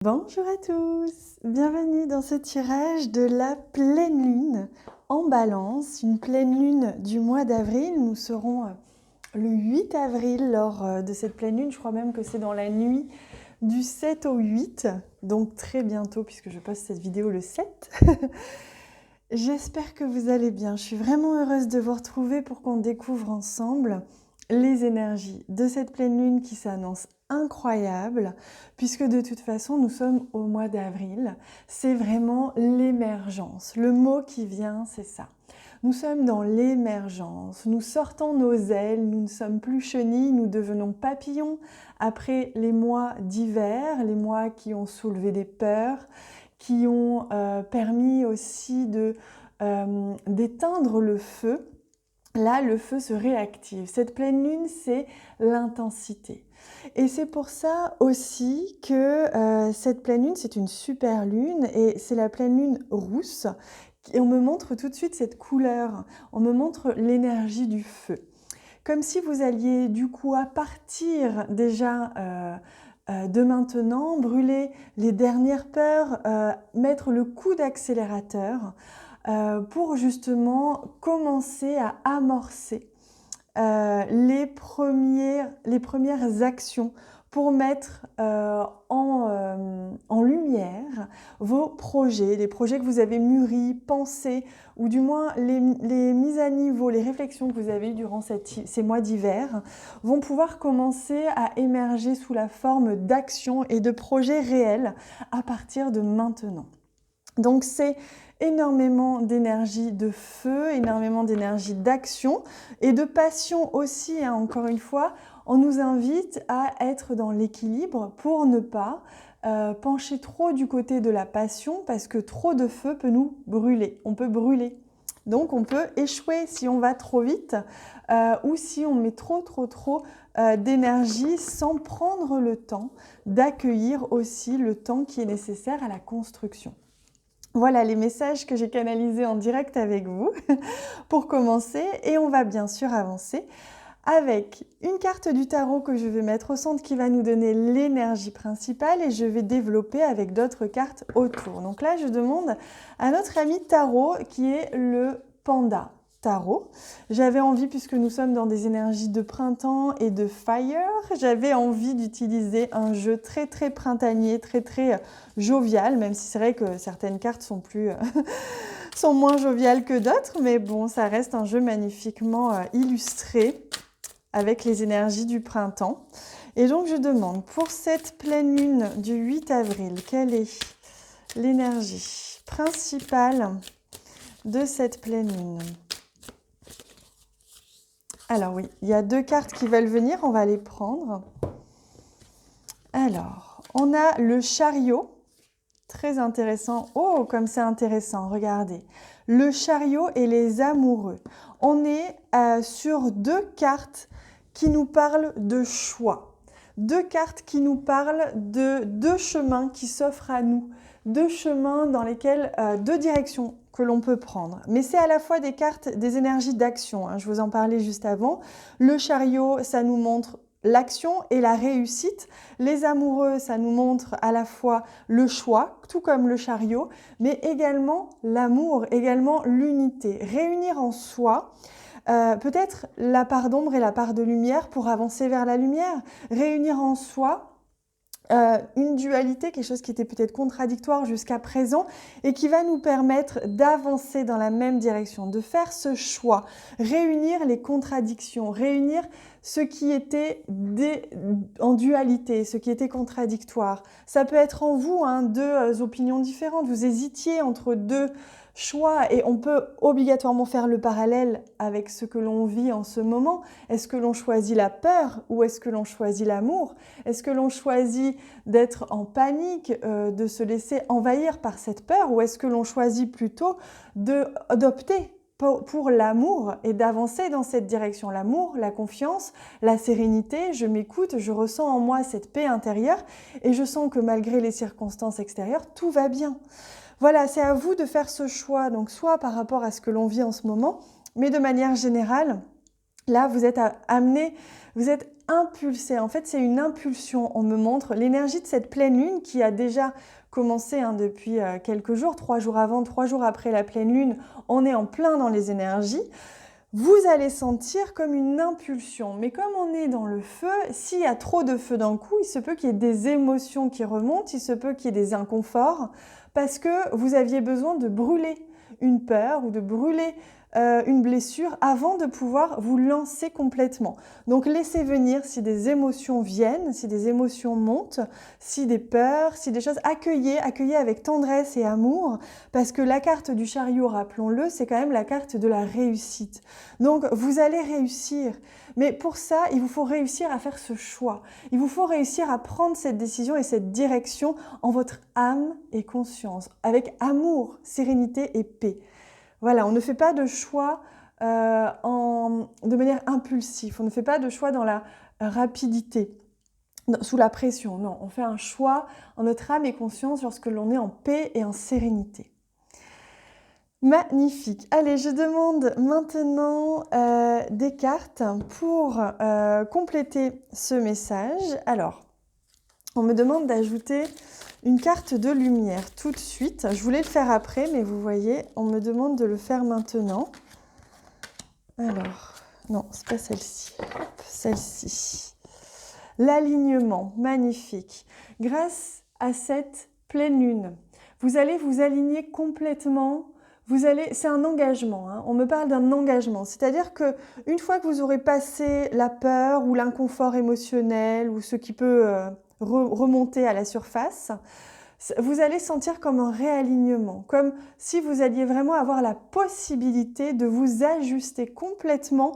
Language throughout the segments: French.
Bonjour à tous, bienvenue dans ce tirage de la pleine lune en balance, une pleine lune du mois d'avril. Nous serons le 8 avril lors de cette pleine lune, je crois même que c'est dans la nuit du 7 au 8, donc très bientôt puisque je poste cette vidéo le 7. J'espère que vous allez bien, je suis vraiment heureuse de vous retrouver pour qu'on découvre ensemble les énergies de cette pleine lune qui s'annonce incroyable, puisque de toute façon nous sommes au mois d'avril, c'est vraiment l'émergence. Le mot qui vient, c'est ça. Nous sommes dans l'émergence, nous sortons nos ailes, nous ne sommes plus chenilles, nous devenons papillons après les mois d'hiver, les mois qui ont soulevé des peurs, qui ont permis aussi d'éteindre le feu. Là, le feu se réactive. Cette pleine lune, c'est l'intensité. Et c'est pour ça aussi que cette pleine lune, c'est une super lune et c'est la pleine lune rousse. Et on me montre tout de suite cette couleur, on me montre l'énergie du feu. Comme si vous alliez du coup à partir déjà de maintenant, brûler les dernières peurs, mettre le coup d'accélérateur pour justement commencer à amorcer les premières actions pour mettre en lumière vos projets, les projets que vous avez mûris, pensés, ou du moins les mises à niveau, les réflexions que vous avez eues durant ces mois d'hiver vont pouvoir commencer à émerger sous la forme d'actions et de projets réels à partir de maintenant. Donc c'est énormément d'énergie de feu, énormément d'énergie d'action et de passion aussi, hein, encore une fois. On nous invite à être dans l'équilibre pour ne pas pencher trop du côté de la passion parce que trop de feu peut nous brûler, on peut brûler. Donc on peut échouer si on va trop vite ou si on met trop d'énergie sans prendre le temps d'accueillir aussi le temps qui est nécessaire à la construction. Voilà les messages que j'ai canalisés en direct avec vous pour commencer et on va bien sûr avancer avec une carte du tarot que je vais mettre au centre qui va nous donner l'énergie principale et je vais développer avec d'autres cartes autour. Donc là je demande à notre ami tarot qui est le panda tarot. J'avais envie, puisque nous sommes dans des énergies de printemps et de fire, j'avais envie d'utiliser un jeu très printanier, très jovial, même si c'est vrai que certaines cartes sont sont moins joviales que d'autres, mais bon, ça reste un jeu magnifiquement illustré avec les énergies du printemps. Et donc je demande, pour cette pleine lune du 8 avril, quelle est l'énergie principale de cette pleine lune ? Alors oui, il y a deux cartes qui veulent venir, on va les prendre. Alors, on a le chariot, très intéressant. Oh, comme c'est intéressant, regardez. Le chariot et les amoureux. On est sur deux cartes qui nous parlent de choix. Deux cartes qui nous parlent de deux chemins qui s'offrent à nous. Deux chemins dans lesquels, deux directions que l'on peut prendre. Mais c'est à la fois des cartes, des énergies d'action, hein, je vous en parlais juste avant. Le chariot, ça nous montre l'action et la réussite. Les amoureux, ça nous montre à la fois le choix, tout comme le chariot, mais également l'amour, également l'unité. Réunir en soi peut-être la part d'ombre et la part de lumière pour avancer vers la lumière. Réunir en soi une dualité, quelque chose qui était peut-être contradictoire jusqu'à présent et qui va nous permettre d'avancer dans la même direction, de faire ce choix, réunir les contradictions, réunir ce qui était en dualité, ce qui était contradictoire. Ça peut être en vous, hein, deux opinions différentes, vous hésitiez entre deux choix et on peut obligatoirement faire le parallèle avec ce que l'on vit en ce moment. Est-ce que l'on choisit la peur ou est-ce que l'on choisit l'amour ? Est-ce que l'on choisit d'être en panique, de se laisser envahir par cette peur ou est-ce que l'on choisit plutôt d'opter pour l'amour et d'avancer dans cette direction? L'amour, la confiance, la sérénité, je m'écoute, je ressens en moi cette paix intérieure et je sens que malgré les circonstances extérieures, tout va bien. Voilà, c'est à vous de faire ce choix, donc soit par rapport à ce que l'on vit en ce moment, mais de manière générale, Là, vous êtes amené, vous êtes impulsé. En fait, c'est une impulsion. On me montre l'énergie de cette pleine lune qui a déjà commencé depuis quelques jours, 3 jours avant, 3 jours après la pleine lune. On est en plein dans les énergies. Vous allez sentir comme une impulsion. Mais comme on est dans le feu, s'il y a trop de feu d'un coup, il se peut qu'il y ait des émotions qui remontent, il se peut qu'il y ait des inconforts, parce que vous aviez besoin de brûler une peur ou de brûler une blessure avant de pouvoir vous lancer complètement. Donc laissez venir si des émotions viennent, si des émotions montent, si des peurs, si des choses, accueillez avec tendresse et amour, parce que la carte du chariot, rappelons-le, c'est quand même la carte de la réussite. Donc vous allez réussir, mais pour ça, il vous faut réussir à faire ce choix. Il vous faut réussir à prendre cette décision et cette direction en votre âme et conscience, avec amour, sérénité et paix. Voilà, on ne fait pas de choix de manière impulsive, on ne fait pas de choix dans la rapidité, sous la pression. Non, on fait un choix en notre âme et conscience lorsque l'on est en paix et en sérénité. Magnifique. Allez, je demande maintenant des cartes pour compléter ce message. Alors, on me demande d'ajouter une carte de lumière tout de suite. Je voulais le faire après, mais vous voyez, on me demande de le faire maintenant. Alors, non, c'est pas celle-ci. Celle-ci. L'alignement, magnifique. Grâce à cette pleine lune, vous allez vous aligner complètement. C'est un engagement, hein. On me parle d'un engagement. C'est-à-dire que une fois que vous aurez passé la peur ou l'inconfort émotionnel ou ce qui peut remonter à la surface, vous allez sentir comme un réalignement, comme si vous alliez vraiment avoir la possibilité de vous ajuster complètement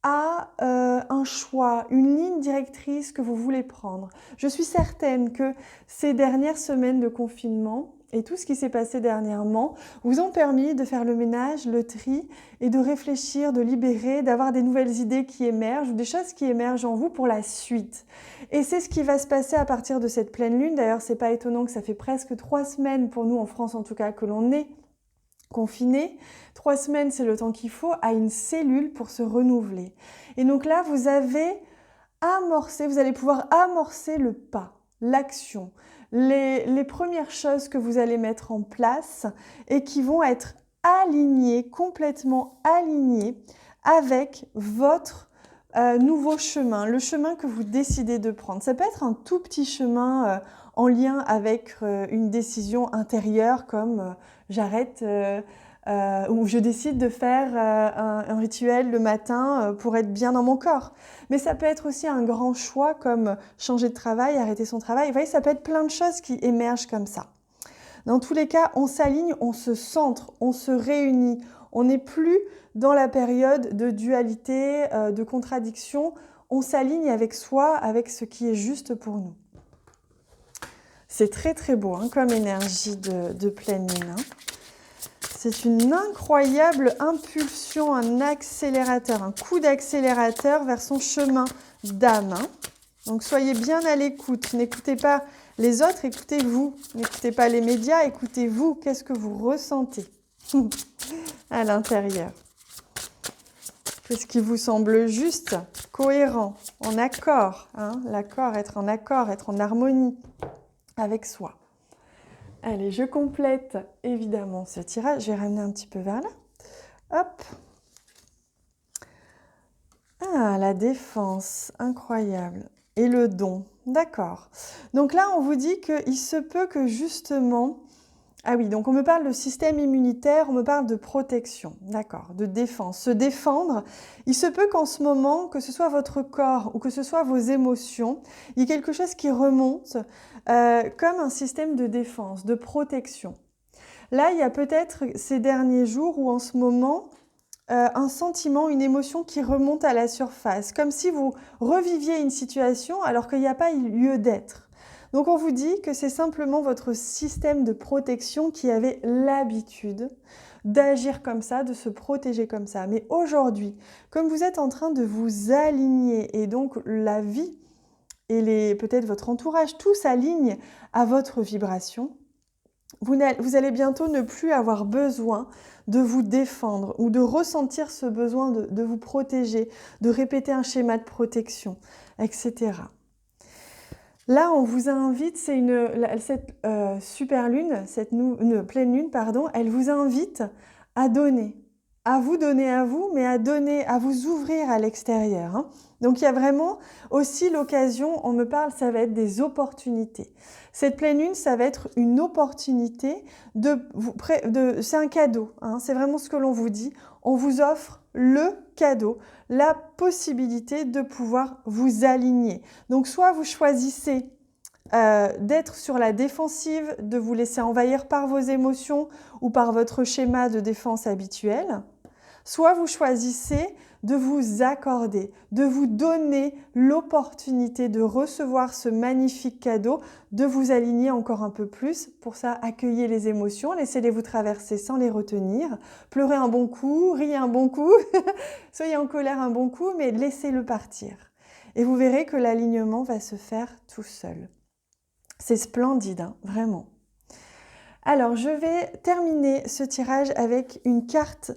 à un choix, une ligne directrice que vous voulez prendre. Je suis certaine que ces dernières semaines de confinement et tout ce qui s'est passé dernièrement vous ont permis de faire le ménage, le tri et de réfléchir, de libérer, d'avoir des nouvelles idées qui émergent ou des choses qui émergent en vous pour la suite. Et c'est ce qui va se passer à partir de cette pleine lune. D'ailleurs, c'est pas étonnant que ça fait presque 3 semaines, pour nous en France en tout cas, que l'on est confiné. 3 semaines, c'est le temps qu'il faut à une cellule pour se renouveler. Et donc là, vous allez pouvoir amorcer le pas, l'action, les premières choses que vous allez mettre en place et qui vont être alignées, complètement alignées avec votre nouveau chemin, le chemin que vous décidez de prendre. Ça peut être un tout petit chemin en lien avec une décision intérieure comme j'arrête ou je décide de faire un rituel le matin pour être bien dans mon corps. Mais ça peut être aussi un grand choix comme changer de travail, arrêter son travail. Vous voyez, ça peut être plein de choses qui émergent comme ça. Dans tous les cas, on s'aligne, on se centre, on se réunit. On n'est plus dans la période de dualité, de contradiction. On s'aligne avec soi, avec ce qui est juste pour nous. C'est très très beau hein, comme énergie de pleine lune. Hein. C'est une incroyable impulsion, un accélérateur, un coup d'accélérateur vers son chemin d'âme. Hein. Donc soyez bien à l'écoute. N'écoutez pas les autres, écoutez-vous. N'écoutez pas les médias, écoutez-vous. Qu'est-ce que vous ressentez à l'intérieur? Qu'est-ce qui vous semble juste, cohérent, en accord, hein? L'accord, être en accord, être en harmonie avec soi. Allez, je complète évidemment ce tirage. Je vais ramener un petit peu vers là. Hop. Ah, la défense, incroyable. Et le don, d'accord. Donc là, on vous dit qu'il se peut que justement... Ah oui, donc on me parle de système immunitaire, on me parle de protection, d'accord, de défense. Se défendre, il se peut qu'en ce moment, que ce soit votre corps ou que ce soit vos émotions, il y ait quelque chose qui remonte comme un système de défense, de protection. Là, il y a peut-être ces derniers jours ou en ce moment, un sentiment, une émotion qui remonte à la surface, comme si vous reviviez une situation alors qu'il n'y a pas lieu d'être. Donc on vous dit que c'est simplement votre système de protection qui avait l'habitude d'agir comme ça, de se protéger comme ça. Mais aujourd'hui, comme vous êtes en train de vous aligner et donc la vie et peut-être votre entourage, tout s'aligne à votre vibration, vous allez bientôt ne plus avoir besoin de vous défendre ou de ressentir ce besoin de vous protéger, de répéter un schéma de protection, etc. Là, on vous invite, cette super lune, une pleine lune, pardon, elle vous invite à donner à vous, mais à vous ouvrir à l'extérieur. Hein. Donc, il y a vraiment aussi l'occasion, on me parle, ça va être des opportunités. Cette pleine lune, ça va être une opportunité c'est un cadeau, hein, c'est vraiment ce que l'on vous dit. On vous offre le cadeau, la possibilité de pouvoir vous aligner. Donc, soit vous choisissez d'être sur la défensive, de vous laisser envahir par vos émotions ou par votre schéma de défense habituel, soit vous choisissez de vous accorder, de vous donner l'opportunité de recevoir ce magnifique cadeau, de vous aligner encore un peu plus. Pour ça, accueillez les émotions, laissez-les vous traverser sans les retenir. Pleurez un bon coup, riez un bon coup, soyez en colère un bon coup, mais laissez-le partir. Et vous verrez que l'alignement va se faire tout seul. C'est splendide, hein, vraiment. Alors, je vais terminer ce tirage avec une carte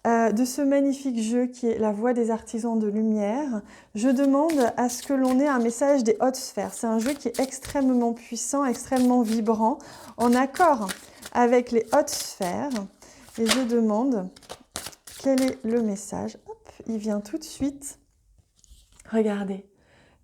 de ce magnifique jeu qui est la Voix des artisans de lumière. Je demande à ce que l'on ait un message des hautes sphères. C'est un jeu qui est extrêmement puissant, extrêmement vibrant, en accord avec les hautes sphères. Et je demande quel est le message. Hop, il vient tout de suite. Regardez.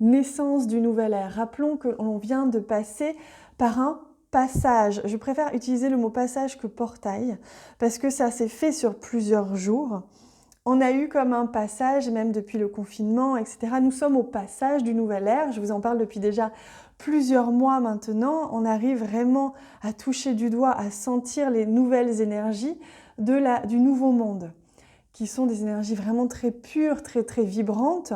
Naissance du nouvel ère. Rappelons que l'on vient de passer par un passage. Je préfère utiliser le mot passage que portail parce que ça s'est fait sur plusieurs jours. On a eu comme un passage, même depuis le confinement, etc. Nous sommes au passage du nouvel ère. Je vous en parle depuis déjà plusieurs mois maintenant. On arrive vraiment à toucher du doigt, à sentir les nouvelles énergies du nouveau monde, qui sont des énergies vraiment très pures, très, très vibrantes.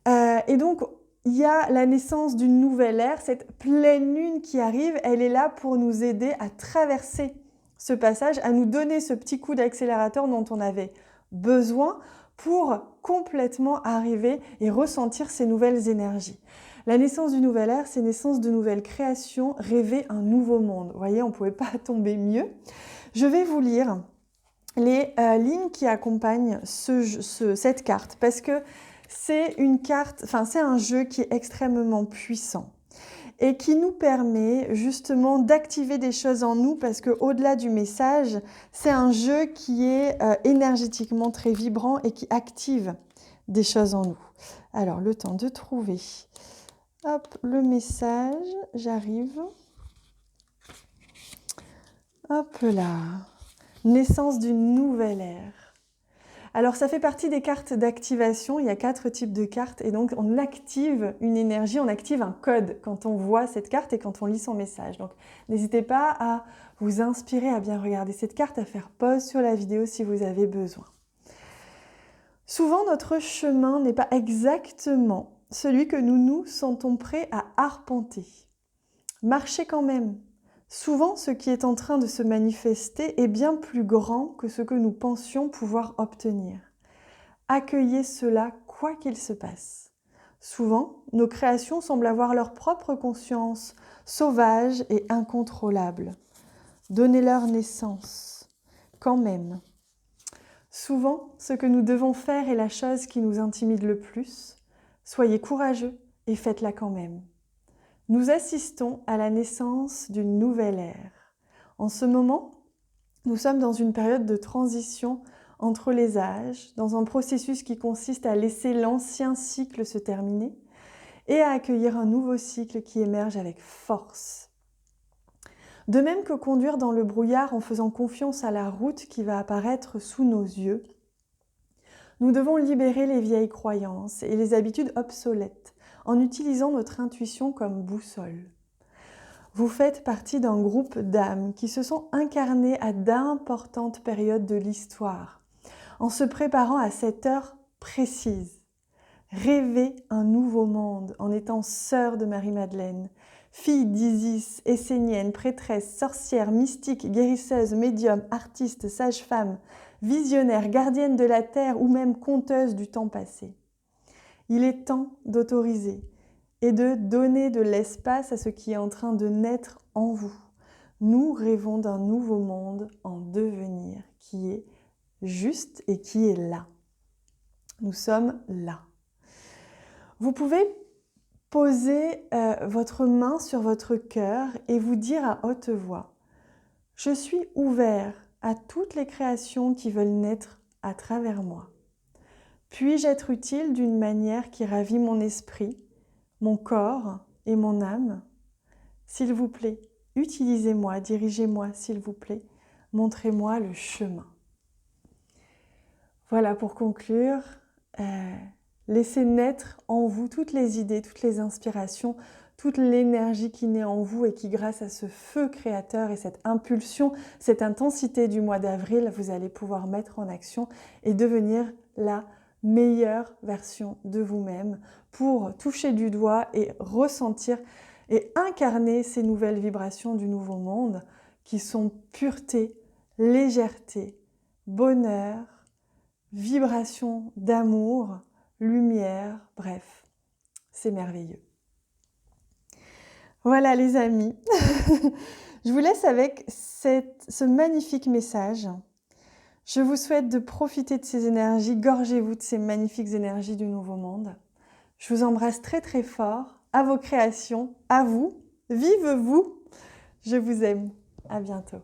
Et donc, il y a la naissance d'une nouvelle ère, cette pleine lune qui arrive, elle est là pour nous aider à traverser ce passage, à nous donner ce petit coup d'accélérateur dont on avait besoin pour complètement arriver et ressentir ces nouvelles énergies. La naissance d'une nouvelle ère, c'est naissance de nouvelles créations, rêver un nouveau monde. Vous voyez, on ne pouvait pas tomber mieux. Je vais vous lire les lignes qui accompagnent cette carte parce que c'est un jeu qui est extrêmement puissant et qui nous permet justement d'activer des choses en nous parce qu'au-delà du message, c'est un jeu qui est énergétiquement très vibrant et qui active des choses en nous. Alors, le temps de trouver le message, j'arrive. Hop là, naissance d'une nouvelle ère. Alors, ça fait partie des cartes d'activation. Il y a 4 types de cartes et donc on active une énergie, on active un code quand on voit cette carte et quand on lit son message. Donc, n'hésitez pas à vous inspirer, à bien regarder cette carte, à faire pause sur la vidéo si vous avez besoin. Souvent, notre chemin n'est pas exactement celui que nous nous sentons prêts à arpenter. Marchez quand même. Souvent, ce qui est en train de se manifester est bien plus grand que ce que nous pensions pouvoir obtenir. Accueillez cela quoi qu'il se passe. Souvent, nos créations semblent avoir leur propre conscience, sauvage et incontrôlable. Donnez-leur naissance, quand même. Souvent, ce que nous devons faire est la chose qui nous intimide le plus. Soyez courageux et faites-la quand même. Nous assistons à la naissance d'une nouvelle ère. En ce moment, nous sommes dans une période de transition entre les âges, dans un processus qui consiste à laisser l'ancien cycle se terminer et à accueillir un nouveau cycle qui émerge avec force. De même que conduire dans le brouillard en faisant confiance à la route qui va apparaître sous nos yeux, nous devons libérer les vieilles croyances et les habitudes obsolètes en utilisant notre intuition comme boussole. Vous faites partie d'un groupe d'âmes qui se sont incarnées à d'importantes périodes de l'histoire, en se préparant à cette heure précise. Rêvez un nouveau monde en étant sœur de Marie-Madeleine, fille d'Isis, essénienne, prêtresse, sorcière, mystique, guérisseuse, médium, artiste, sage-femme, visionnaire, gardienne de la terre ou même conteuse du temps passé. Il est temps d'autoriser et de donner de l'espace à ce qui est en train de naître en vous, Nous rêvons d'un nouveau monde en devenir qui est juste et qui est là. Nous sommes là. Vous pouvez poser votre main sur votre cœur et vous dire à haute voix « Je suis ouvert à toutes les créations qui veulent naître à travers moi. Puis-je être utile d'une manière qui ravit mon esprit, mon corps et mon âme? S'il vous plaît, utilisez-moi, dirigez-moi, s'il vous plaît, montrez-moi le chemin. » Voilà, pour conclure, laissez naître en vous toutes les idées, toutes les inspirations, toute l'énergie qui naît en vous et qui, grâce à ce feu créateur et cette impulsion, cette intensité du mois d'avril, vous allez pouvoir mettre en action et devenir la meilleure version de vous-même pour toucher du doigt et ressentir et incarner ces nouvelles vibrations du nouveau monde qui sont pureté, légèreté, bonheur, vibration d'amour, lumière, bref, c'est merveilleux. Voilà les amis, je vous laisse avec ce magnifique message. Je vous souhaite de profiter de ces énergies, gorgez-vous de ces magnifiques énergies du nouveau monde. Je vous embrasse très très fort, à vos créations, à vous, vive vous, je vous aime, à bientôt.